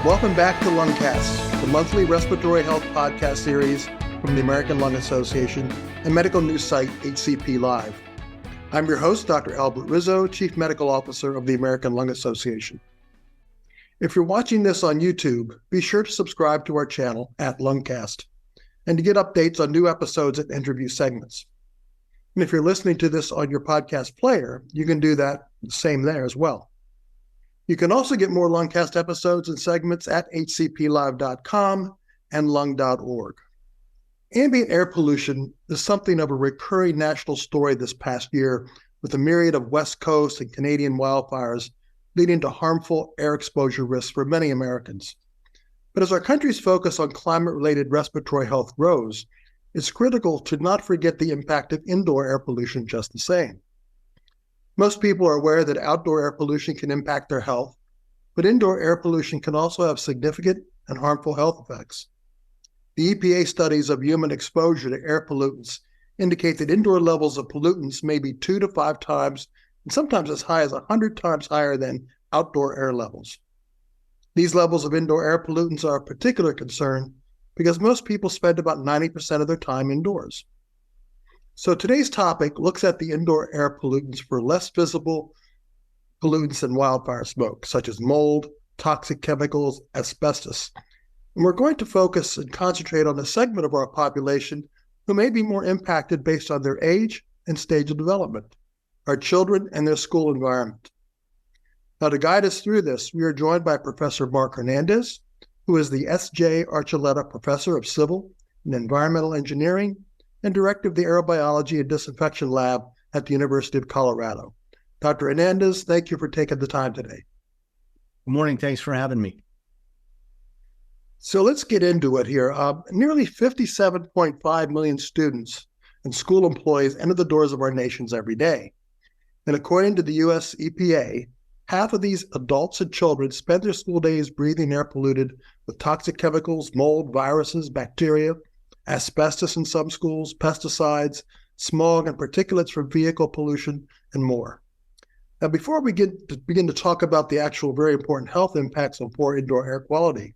Welcome back to Lungcast, the monthly respiratory health podcast series from the American Lung Association and medical news site HCP Live. I'm your host, Dr. Albert Rizzo, Chief Medical Officer of the American Lung Association. If you're watching this on YouTube, be sure to subscribe to our channel at Lungcast and to get updates on new episodes and interview segments. And if you're listening to this on your podcast player, you can do that same there as well. You can also get more Lungcast episodes and segments at hcplive.com and lung.org. Ambient air pollution is something of a recurring national story this past year, with a myriad of West Coast and Canadian wildfires leading to harmful air exposure risks for many Americans. But as our country's focus on climate-related respiratory health grows, it's critical to not forget the impact of indoor air pollution just the same. Most people are aware that outdoor air pollution can impact their health, but indoor air pollution can also have significant and harmful health effects. The EPA studies of human exposure to air pollutants indicate that indoor levels of pollutants may be 2 to 5 times, and sometimes as high as 100 times higher than outdoor air levels. These levels of indoor air pollutants are of particular concern because most people spend about 90% of their time indoors. So today's topic looks at the indoor air pollutants for less visible pollutants than wildfire smoke, such as mold, toxic chemicals, asbestos. And we're going to focus and concentrate on a segment of our population who may be more impacted based on their age and stage of development, our children and their school environment. Now, to guide us through this, we are joined by Professor Mark Hernandez, who is the S.J. Archuleta Professor of Civil and Environmental Engineering and Director of the Aerobiology and Disinfection Lab at the University of Colorado. Dr. Hernandez, thank you for taking the time today. Good morning. Thanks for having me. So let's get into it here. Nearly 57.5 million students and school employees enter the doors of our nations every day. And according to the U.S. EPA, half of these adults and children spend their school days breathing air polluted with toxic chemicals, mold, viruses, bacteria, asbestos in some schools, pesticides, smog, and particulates from vehicle pollution, and more. Now, before we begin to talk about the actual very important health impacts of poor indoor air quality,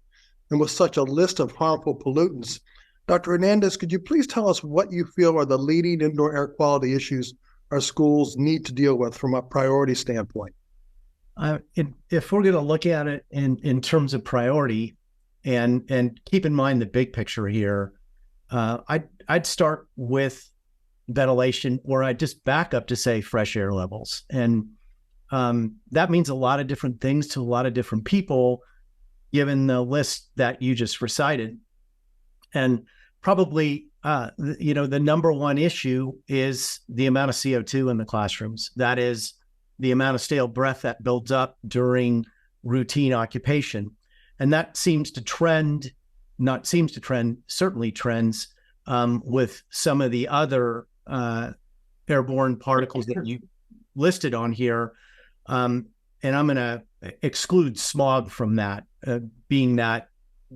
and with such a list of harmful pollutants, Dr. Hernandez, could you please tell us what you feel are the leading indoor air quality issues our schools need to deal with from a priority standpoint? If we're going to look at it in terms of priority, and keep in mind the big picture here, I'd start with ventilation, or I'd just back up to say fresh air levels. And that means a lot of different things to a lot of different people, given the list that you just recited. And probably, the number one issue is the amount of CO2 in the classrooms. That is the amount of stale breath that builds up during routine occupation. And that certainly trends with some of the other airborne particles that you listed on here. And I'm going to exclude smog from that, being that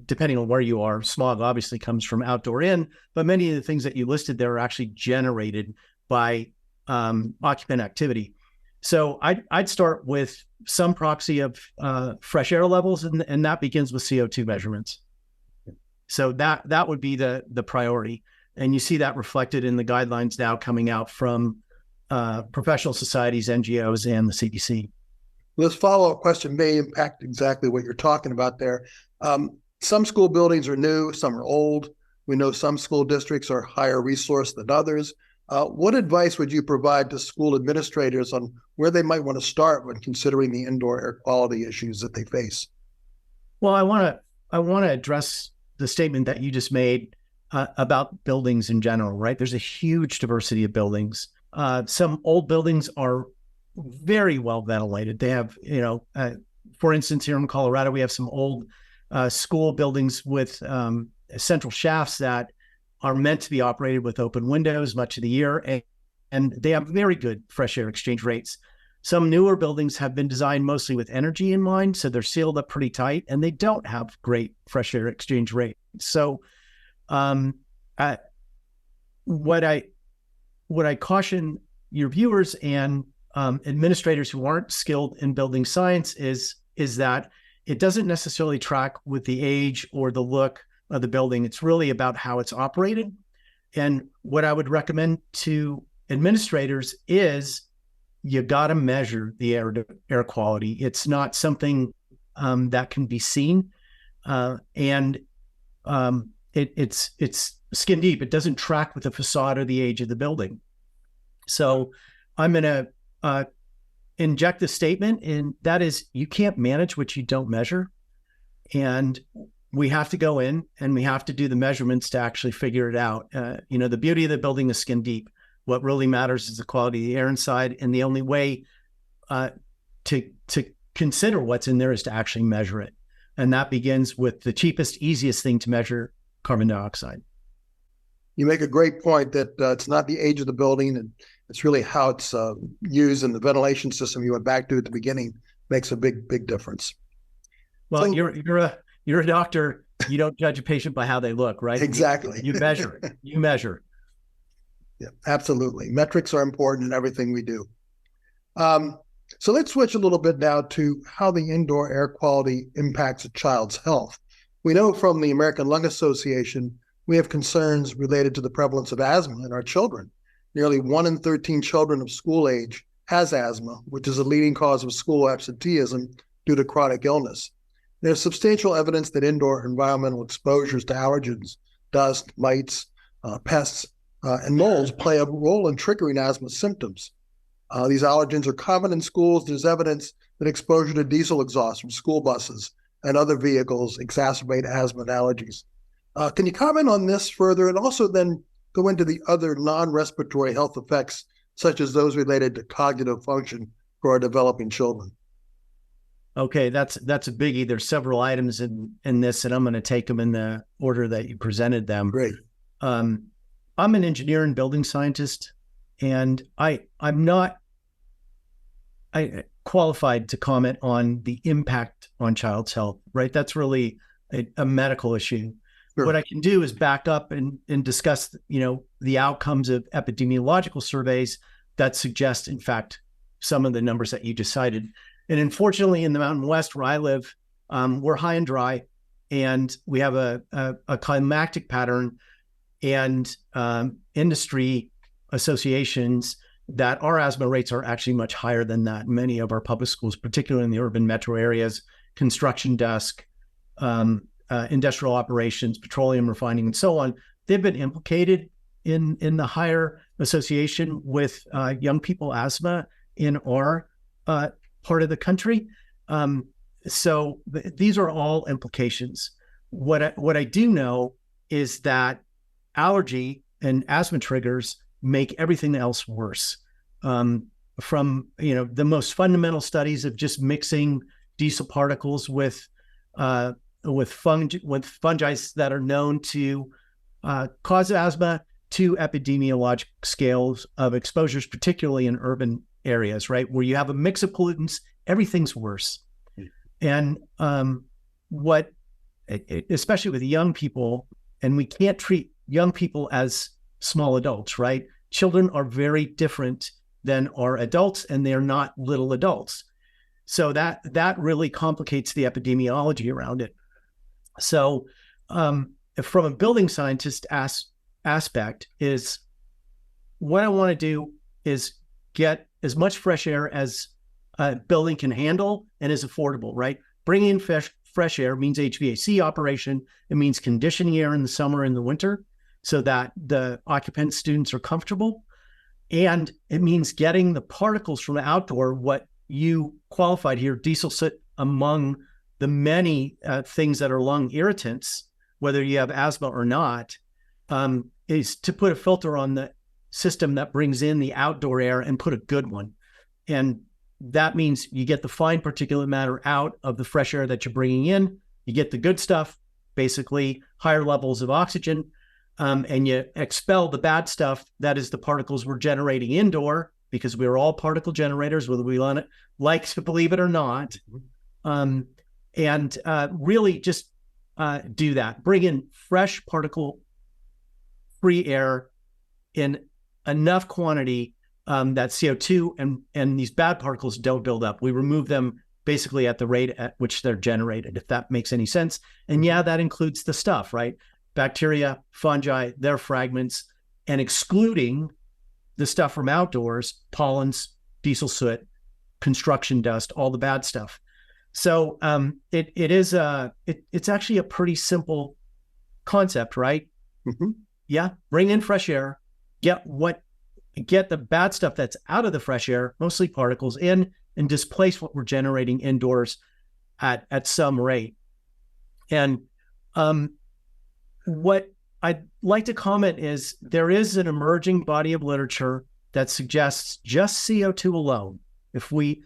depending on where you are, smog obviously comes from outdoor in, but many of the things that you listed there are actually generated by occupant activity. So I'd start with some proxy of fresh air levels, and that begins with CO2 measurements. So that would be the priority. And you see that reflected in the guidelines now coming out from professional societies, NGOs, and the CDC. This follow-up question may impact exactly what you're talking about there. Some school buildings are new, some are old. We know some school districts are higher resourced than others. What advice would you provide to school administrators on where they might want to start when considering the indoor air quality issues that they face? Well, I want to address the statement that you just made about buildings in general, right? There's a huge diversity of buildings. Some old buildings are very well ventilated. They have, for instance, here in Colorado, we have some old school buildings with central shafts that are meant to be operated with open windows much of the year, and they have very good fresh air exchange rates. Some newer buildings have been designed mostly with energy in mind, so they're sealed up pretty tight, and they don't have great fresh air exchange rates. So what I caution your viewers and administrators who aren't skilled in building science is that it doesn't necessarily track with the age or the look of the building. It's really about how it's operated. And what I would recommend to administrators is you got to measure the air quality. It's not something that can be seen, and it's skin deep. It doesn't track with the facade or the age of the building. So I'm going to inject the statement, and that is, you can't manage what you don't measure. And we have to go in and we have to do the measurements to actually figure it out. The beauty of the building is skin deep. What really matters is the quality of the air inside. And the only way to consider what's in there is to actually measure it. And that begins with the cheapest, easiest thing to measure, carbon dioxide. You make a great point that it's not the age of the building, and it's really how it's used, and the ventilation system you went back to at the beginning makes a big difference. Well, so, you're a doctor. You don't judge a patient by how they look, right? Exactly. You measure it. You measure. Yeah, absolutely. Metrics are important in everything we do. So let's switch a little bit now to how the indoor air quality impacts a child's health. We know from the American Lung Association, we have concerns related to the prevalence of asthma in our children. Nearly 1 in 13 children of school age has asthma, which is a leading cause of school absenteeism due to chronic illness. There's substantial evidence that indoor environmental exposures to allergens, dust, mites, pests, and molds play a role in triggering asthma symptoms. These allergens are common in schools. There's evidence that exposure to diesel exhaust from school buses and other vehicles exacerbate asthma and allergies. Can you comment on this further, and also then go into the other non-respiratory health effects, such as those related to cognitive function for our developing children? Okay, that's a biggie. There's several items in this, and I'm going to take them in the order that you presented them. Great. I'm an engineer and building scientist, and I'm not qualified to comment on the impact on child's health, right? That's really a medical issue. Sure. What I can do is back up and discuss, the outcomes of epidemiological surveys that suggest, in fact, some of the numbers that you just cited. And unfortunately, in the Mountain West where I live, we're high and dry, and we have a climactic pattern and industry associations that our asthma rates are actually much higher than that. Many of our public schools, particularly in the urban metro areas, construction dust, industrial operations, petroleum refining, and so on, they've been implicated in the higher association with young people asthma in our part of the country. So these are all implications. What I do know is that allergy and asthma triggers make everything else worse. From the most fundamental studies of just mixing diesel particles with fungi that are known to cause asthma, to epidemiologic scales of exposures, particularly in urban areas, right, where you have a mix of pollutants, everything's worse. And especially with young people, and we can't treat young people as small adults, right? Children are very different than our adults, and they're not little adults. So that really complicates the epidemiology around it. So from a building scientist aspect is, what I want to do is get as much fresh air as a building can handle and is affordable, right? Bringing in fresh air means HVAC operation. It means conditioning air in the summer and the winter so that the occupants, students are comfortable. And it means getting the particles from the outdoor, what you qualified here, diesel soot, among the many things that are lung irritants, whether you have asthma or not, is to put a filter on the system that brings in the outdoor air and put a good one. And that means you get the fine particulate matter out of the fresh air that you're bringing in. You get the good stuff, basically higher levels of oxygen, and you expel the bad stuff. That is the particles we're generating indoor, because we're all particle generators, whether we like to believe it or not. And really just do that. Bring in fresh particle-free air in enough quantity that CO2 and these bad particles don't build up. We remove them basically at the rate at which they're generated, if that makes any sense. And yeah, that includes the stuff, right? Bacteria, fungi, their fragments, and excluding the stuff from outdoors, pollens, diesel soot, construction dust, all the bad stuff. So it's actually a pretty simple concept, right? Mm-hmm. Yeah, bring in fresh air, get the bad stuff that's out of the fresh air, mostly particles, in, and displace what we're generating indoors at some rate. And what I'd like to comment is there is an emerging body of literature that suggests just CO2 alone, if we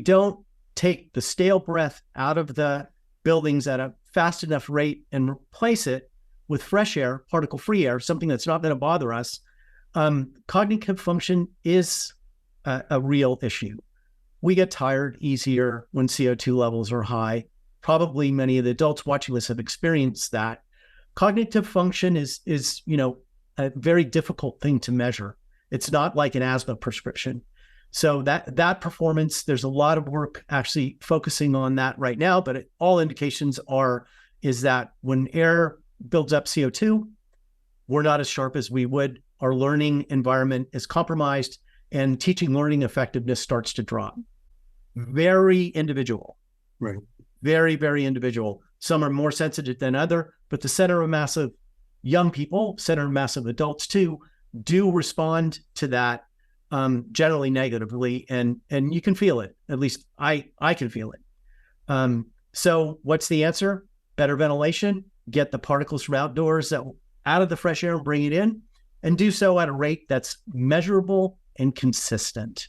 don't take the stale breath out of the buildings at a fast enough rate and replace it with fresh air, particle-free air, something that's not going to bother us, cognitive function is a real issue. We get tired easier when CO2 levels are high. Probably many of the adults watching this have experienced that. Cognitive function is a very difficult thing to measure. It's not like an asthma prescription. So that performance, there's a lot of work actually focusing on that right now, but all indications is that when air builds up CO2, we're not as sharp as we would. Our learning environment is compromised and teaching learning effectiveness starts to drop. Very individual. Right. Very, very individual. Some are more sensitive than other, but the center of mass of young people, center of mass of adults too, do respond to that generally negatively, and you can feel it. At least I can feel it. So what's the answer? Better ventilation, get the particles from outdoors out of the fresh air and bring it in, and do so at a rate that's measurable and consistent.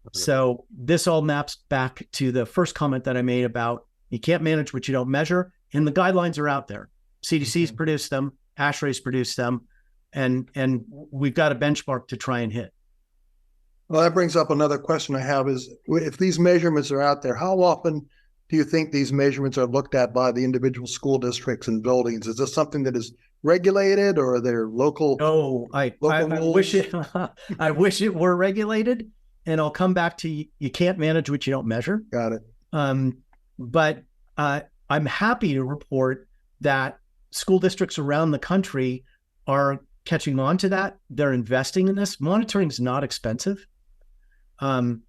Okay. So this all maps back to the first comment that I made about you can't manage what you don't measure, and the guidelines are out there. CDC's produced them, ASHRAE's produced them, and we've got a benchmark to try and hit. Well, that brings up another question I have is, if these measurements are out there, how often do you think these measurements are looked at by the individual school districts and buildings? Is this something that is regulated, or are there local? No, I wish it were regulated, and I'll come back to you can't manage what you don't measure. Got it. But I'm happy to report that school districts around the country are catching on to that. They're investing in this. Monitoring is not expensive. And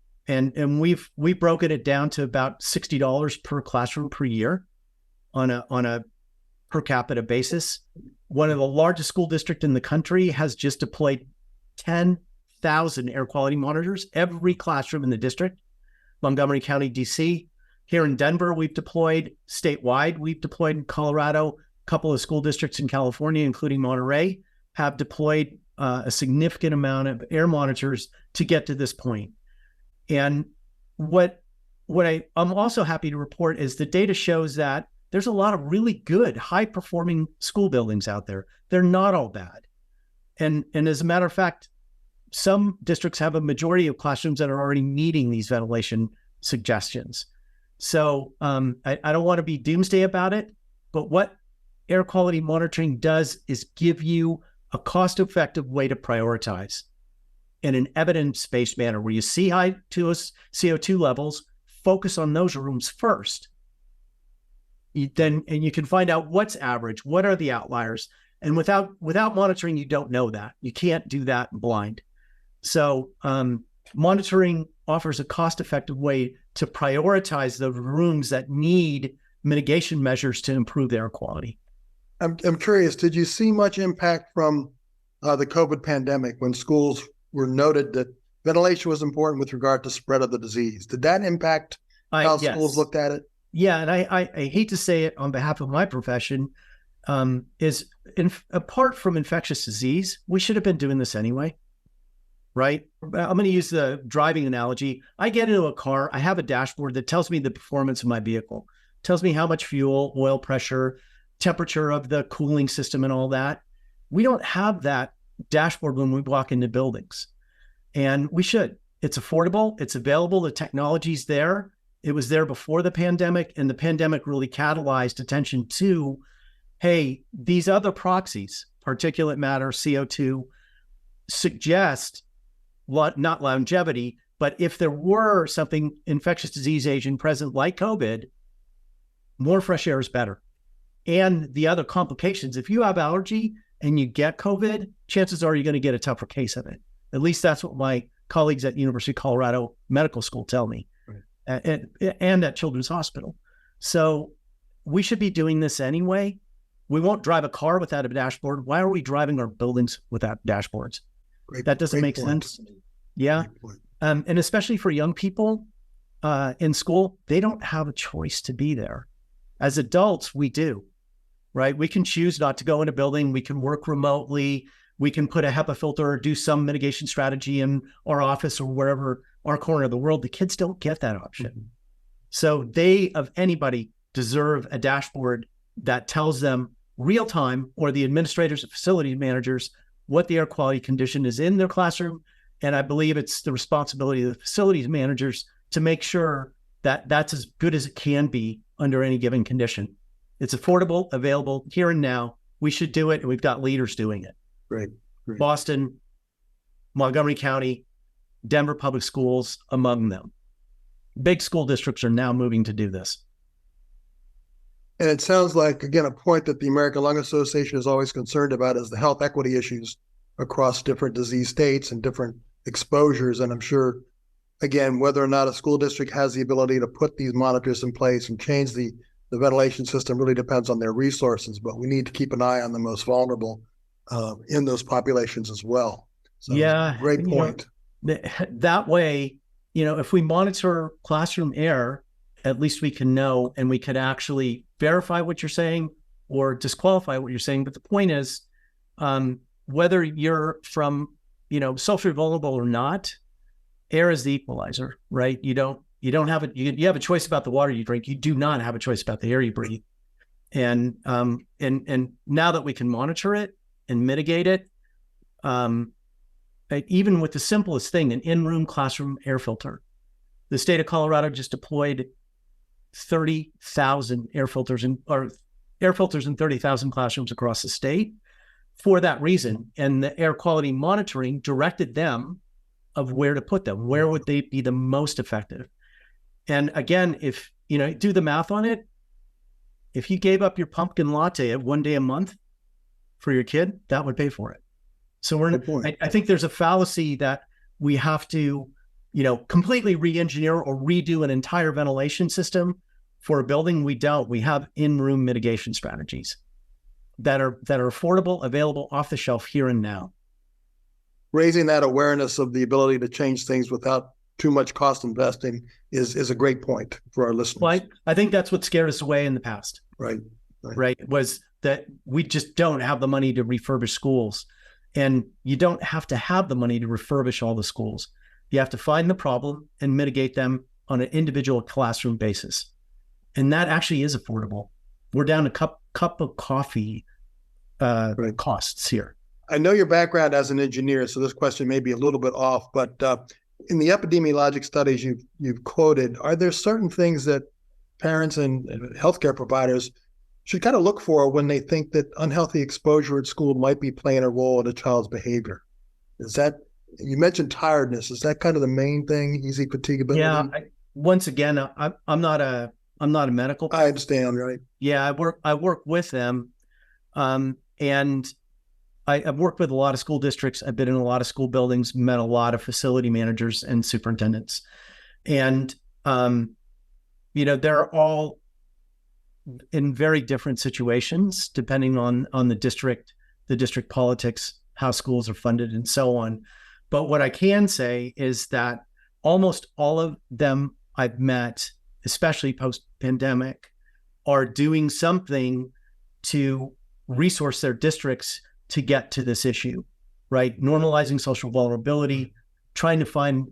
we've broken it down to about $60 per classroom per year on a per capita basis. One of the largest school districts in the country has just deployed 10,000 air quality monitors, every classroom in the district. Montgomery County, DC. Here in Denver, we've deployed statewide. We've deployed in Colorado. A couple of school districts in California, including Monterey, have deployed a significant amount of air monitors to get to this point. And what I'm also happy to report is the data shows that there's a lot of really good, high-performing school buildings out there. They're not all bad. And as a matter of fact, some districts have a majority of classrooms that are already meeting these ventilation suggestions. So I don't want to be doomsday about it, but what air quality monitoring does is give you a cost-effective way to prioritize in an evidence-based manner where you see high CO2 levels, focus on those rooms first. You can find out what's average, what are the outliers. And without monitoring, you don't know that. You can't do that blind. So monitoring offers a cost-effective way to prioritize the rooms that need mitigation measures to improve their quality. I'm curious, did you see much impact from the COVID pandemic when schools were noted that ventilation was important with regard to spread of the disease? Did that impact how schools looked at it? Yeah, and I hate to say it on behalf of my profession, apart from infectious disease, we should have been doing this anyway, right? I'm going to use the driving analogy. I get into a car, I have a dashboard that tells me the performance of my vehicle, tells me how much fuel, oil pressure, temperature of the cooling system and all that. We don't have that dashboard when we walk into buildings, and we should. It's affordable, it's available, the technology's there. It was there before the pandemic, and the pandemic really catalyzed attention to, hey, these other proxies, particulate matter, CO2, suggest not longevity, But if there were something infectious disease agent present like COVID, more fresh air is better. And the other complications, if you have allergy and you get COVID, chances are you're going to get a tougher case of it. At least that's what my colleagues at University of Colorado Medical School tell me, right. and at Children's Hospital. So we should be doing this anyway. We won't drive a car without a dashboard. Why are we driving our buildings without dashboards? That doesn't make sense. Yeah. And especially for young people in school, they don't have a choice to be there. As adults, we do, right? We can choose not to go in a building. We can work remotely. We can put a HEPA filter or do some mitigation strategy in our office or wherever, our corner of the world. The kids don't get that option. Mm-hmm. So they, of anybody, deserve a dashboard that tells them real time, or the administrators and facility managers, what the air quality condition is in their classroom. And I believe it's the responsibility of the facilities managers to make sure that that's as good as it can be under any given condition. It's affordable, available here and now. We should do it, and we've got leaders doing it. Great. Boston, Montgomery County, Denver Public Schools among them. Big school districts are now moving to do this. And it sounds like, again, a point that the American Lung Association is always concerned about is the health equity issues across different disease states and different exposures. And I'm sure, again, whether or not a school district has the ability to put these monitors in place and change the ventilation system really depends on their resources, but we need to keep an eye on the most vulnerable in those populations as well. So yeah, great point. That way, if we monitor classroom air, at least we can know, and we could actually verify what you're saying or disqualify what you're saying. But the point is, whether you're from, socially vulnerable or not, air is the equalizer, right? You have a choice about the water you drink. You do not have a choice about the air you breathe. And now that we can monitor it and mitigate it, even with the simplest thing, an in-room classroom air filter, the state of Colorado just deployed 30,000 air filters in 30,000 classrooms across the state for that reason. And the air quality monitoring directed them of where to put them. Where would they be the most effective? And again, if do the math on it, if you gave up your pumpkin latte at 1 day a month for your kid, that would pay for it. So I think there's a fallacy that we have to, completely re-engineer or redo an entire ventilation system for a building. We don't. We have in-room mitigation strategies that are affordable, available, off the shelf here and now. Raising that awareness of the ability to change things without too much cost investing is a great point for our listeners. Well, I think that's what scared us away in the past. Right. Was that we just don't have the money to refurbish schools. And you don't have to have the money to refurbish all the schools. You have to find the problem and mitigate them on an individual classroom basis. And that actually is affordable. We're down to cup of coffee costs here. I know your background as an engineer, so this question may be a little bit off, but in the epidemiologic studies you've quoted, are there certain things that parents and healthcare providers should kind of look for when they think that unhealthy exposure at school might be playing a role in a child's behavior? You mentioned tiredness. Is that kind of the main thing? Easy fatigability? Yeah. Once again, I'm not a medical. I understand, right? Yeah, I work with them, and I've worked with a lot of school districts. I've been in a lot of school buildings, met a lot of facility managers and superintendents, and they're all in very different situations depending on the district politics, how schools are funded, and so on. But what I can say is that almost all of them I've met, especially post-pandemic, are doing something to resource their districts to get to this issue, right? Normalizing social vulnerability, trying to find,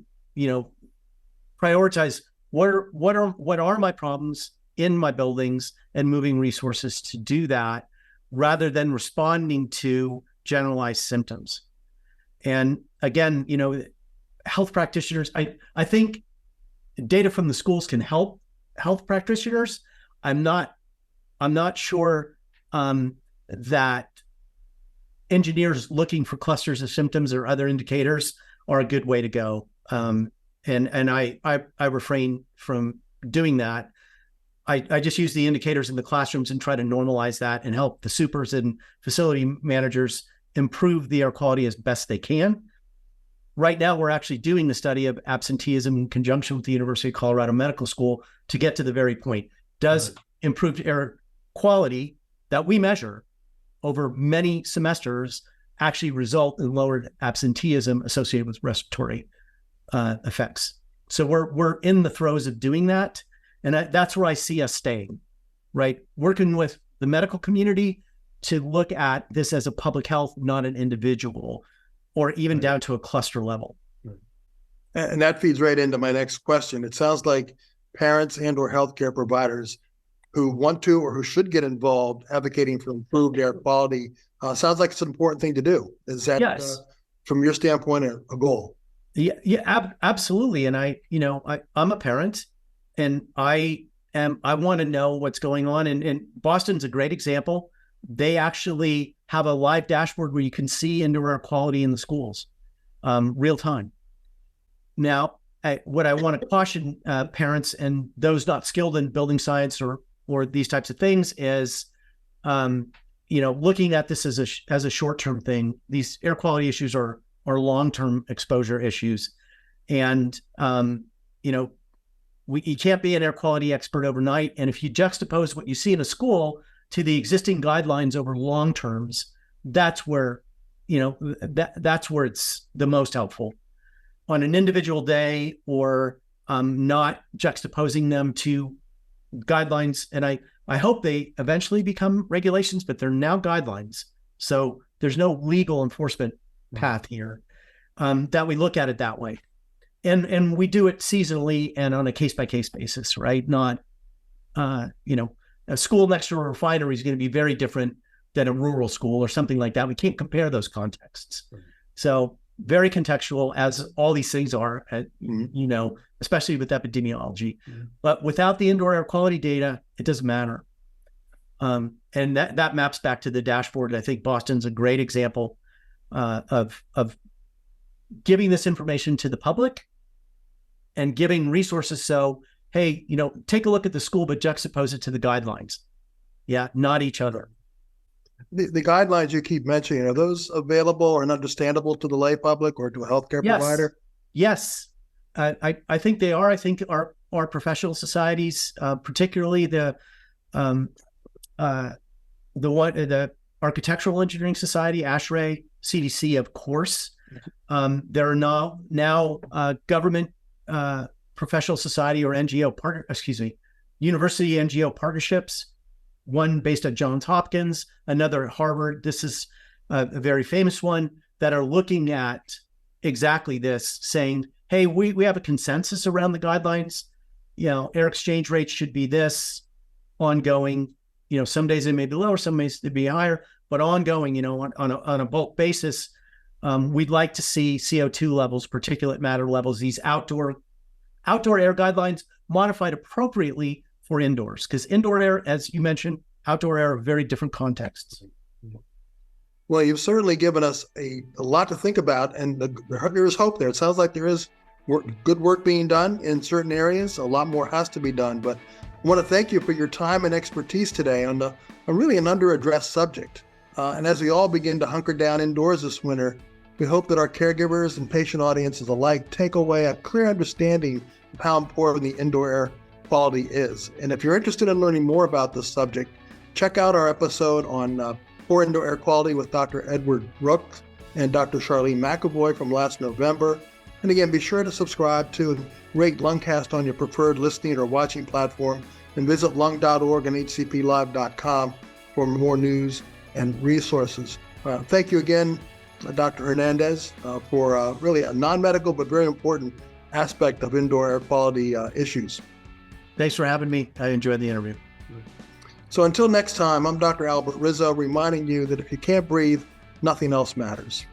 prioritize what are my problems in my buildings and moving resources to do that rather than responding to generalized symptoms. And again, health practitioners, I think data from the schools can help health practitioners. I'm not sure that engineers looking for clusters of symptoms or other indicators are a good way to go. And And I refrain from doing that. I just use the indicators in the classrooms and try to normalize that and help the supers and facility managers improve the air quality as best they can. Right now, we're actually doing the study of absenteeism in conjunction with the University of Colorado Medical School to get to the very point. Does improved air quality that we measure over many semesters actually result in lowered absenteeism associated with respiratory effects? So we're in the throes of doing that. And that's where I see us staying, right? Working with the medical community to look at this as a public health, not an individual, or even down to a cluster level. And that feeds right into my next question. It sounds like parents and or healthcare providers who want to or who should get involved advocating for improved air quality sounds like it's an important thing to do. Is that, yes, from your standpoint, a goal? Yeah, absolutely. And I'm a parent, and I want to know what's going on. And Boston's a great example. They actually have a live dashboard where you can see indoor air quality in the schools, real time. Now, what I want to caution parents and those not skilled in building science or these types of things is, looking at this as a short-term thing. These air quality issues are long-term exposure issues, and you can't be an air quality expert overnight. And if you juxtapose what you see in a school to the existing guidelines over long terms, that's where that's where it's the most helpful. On an individual day, or not juxtaposing them to guidelines. And I hope they eventually become regulations, but they're now guidelines. So there's no legal enforcement path here, that we look at it that way. And we do it seasonally and on a case-by-case basis, right? Not, a school next to a refinery is going to be very different than a rural school or something like that. We can't compare those contexts. So very contextual, as all these things are, especially with epidemiology. But without the indoor air quality data, it doesn't matter. And that maps back to the dashboard. I think Boston's a great example of giving this information to the public and giving resources. So, hey, take a look at the school, but juxtapose it to the guidelines. Yeah, not each other. The guidelines you keep mentioning, are those available and understandable to the lay public or to a healthcare provider? Yes, I think they are. I think our professional societies, particularly the Architectural Engineering Society, ASHRAE, CDC, of course. There are now government professional society or university NGO partnerships. One based at Johns Hopkins, another at Harvard. This is a very famous one, that are looking at exactly this, saying, hey, we have a consensus around the guidelines. Air exchange rates should be this, ongoing. Some days they may be lower, some days they be higher, but ongoing, on a bulk basis. We'd like to see CO2 levels, particulate matter levels, these outdoor air guidelines modified appropriately for indoors, because indoor air, as you mentioned, outdoor air are very different contexts. Well, you've certainly given us a lot to think about, and there is hope there. It sounds like there is good work being done in certain areas. A lot more has to be done, but I want to thank you for your time and expertise today on a really an under-addressed subject. And as we all begin to hunker down indoors this winter, we hope that our caregivers and patient audiences alike take away a clear understanding of how important the indoor air quality is. And if you're interested in learning more about this subject, check out our episode on poor indoor air quality with Dr. Edward Brooks and Dr. Charlene McAvoy from last November. And again, be sure to subscribe to and rate Lungcast on your preferred listening or watching platform, and visit lung.org and hcplive.com for more news and resources. Thank you again, Dr. Hernandez, for really a non-medical but very important aspect of indoor air quality issues. Thanks for having me. I enjoyed the interview. So until next time, I'm Dr. Albert Rizzo, reminding you that if you can't breathe, nothing else matters.